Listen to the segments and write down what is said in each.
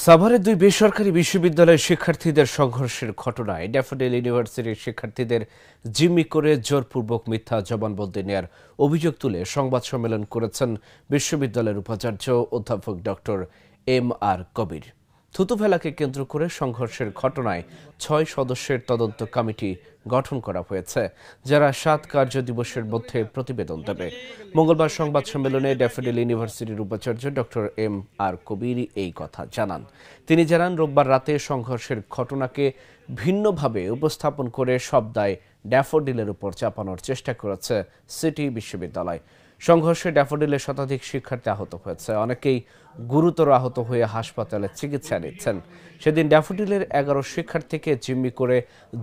সাভারে দুই বেসরকারি বিশ্ববিদ্যালয়ের শিক্ষার্থীদের সংঘর্ষের ঘটনায় ড্যাফোডিল ইউনিভার্সিটির শিক্ষার্থীদের জিম্মি করে জোরপূর্বক মিথ্যা জবানবন্দি নেয়ার অভিযোগ তুলে সংবাদ সম্মেলন করেছেন বিশ্ববিদ্যালয়ের উপাচার্য অধ্যাপক ডক্টর এম.আর. কবির। থুতু ফেলাকে কেন্দ্র করে সংঘর্ষের ঘটনায় ৬ সদস্যের তদন্ত কমিটি গঠন করা হয়েছে, যারা ৭ কার্য দিবসের মধ্যে প্রতিবেদন দেবে। মঙ্গলবার সংবাদ সম্মেলনে ড্যাফোডিল ইউনিভার্সিটির উপাচার্য ডক্টর এম.আর. কবির এই কথা জানান। তিনি জানান, রোববার রাতে সংঘর্ষের ঘটনাকে ভিন্নভাবে উপস্থাপন করে সব দায় ড্যাফোডিলের উপর চাপানোর চেষ্টা করেছে সিটি বিশ্ববিদ্যালয়। সংঘর্ষে ড্যাফোডিলের শতাধিক শিক্ষার্থী আহত হয়েছে, অনেকেই গুরুতর আহত হয়ে হাসপাতালে চিকিৎসা নিচ্ছেন। সেদিন ড্যাফোডিলের ১১ শিক্ষার্থীকে জিম্মি করে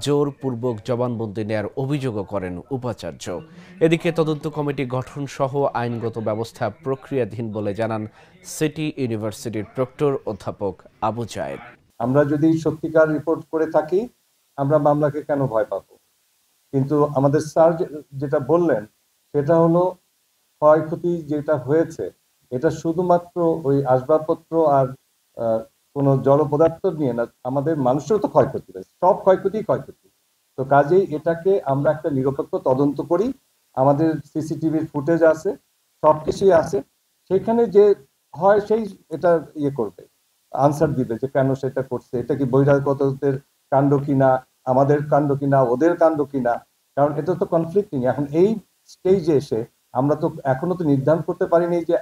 জোরপূর্বক জবানবন্দি নেয়ার অভিযোগও করেন উপাচার্য। এদিকে তদন্ত কমিটি গঠন সহ আইনগত ব্যবস্থা প্রক্রিয়াধীন বলে জানান সিটি ইউনিভার্সিটির প্রক্টর অধ্যাপক আবু জায়েদ। আমরা যদি সত্যিকার রিপোর্ট করে থাকি, আমরা মামলাকে কেন ভয় পাবো? কিন্তু আমাদের স্যার যেটা বললেন সেটা হলো, ক্ষয়ক্ষতি যেটা হয়েছে এটা শুধুমাত্র ওই আসবাবপত্র আর কোনো জড় পদার্থ নিয়ে না, আমাদের মানুষেরও তো ক্ষয়ক্ষতি হয়েছে, সব ক্ষয়ক্ষতি। তো কাজেই এটাকে আমরা একটা নিরপেক্ষ তদন্ত করি। আমাদের সিসিটিভির ফুটেজ আছে, সবকিছুই আছে, সেখানে যে হয় সেই এটা করবে, আনসার দিবে যে কেন সেটা করছে, এটা কি বহিরাগতদের কাণ্ড কিনা, আমাদের কাণ্ড কিনা, ওদের কাণ্ড কিনা। কারণ এটা তো কনফ্লিক্টিং। এখন এই স্টেজে এসে আমরা তো এখনো তো নির্ধারণ করতে পারিনি যে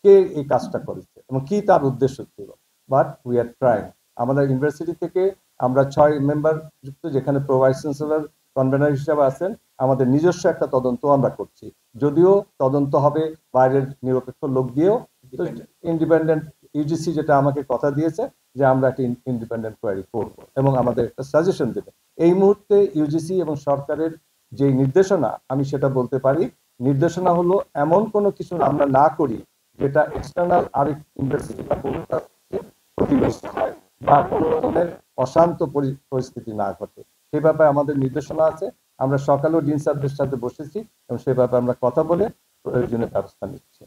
কে এই কাজটা করেছে এবং কি তার উদ্দেশ্য ছিল। But we are trying. আমাদের ইউনিভার্সিটি থেকে আমরা ৬ মেম্বার যুক্ত, যেখানে প্রো ভাইস চ্যান্সেলর কনভেনার হিসেবে আছেন, আমাদের নিজস্ব একটা তদন্ত আমরা করছি। যদিও তদন্ত হবে বাইরের নিরপেক্ষ লোক দিয়েও, ইন্ডিপেন্ডেন্ট ইউজিসি যেটা আমাকে কথা দিয়েছে যে আমরা একটা ইন্ডিপেন্ডেন্ট কোয়ারি করবো এবং আমাদের একটা সাজেশন দেবে। এই মুহূর্তে ইউজিসি এবং সরকারের যে নির্দেশনা, আমি সেটা বলতে পারি, নির্দেশনা হলো এমন কোনো কিছু আমরা না করি যেটা এক্সটার্নাল আরেক ইউনিভার্সিটি বা ক্ষতিগ্রস্ত হয় বা কোনো রকমের অশান্ত পরিস্থিতি না ঘটে। সে ব্যাপারে আমাদের নির্দেশনা আছে। আমরা সকালেও ডিন স্যারদের সাথে বসেছি এবং সে ব্যাপারে আমরা কথা বলে প্রয়োজনীয় ব্যবস্থা নিচ্ছি।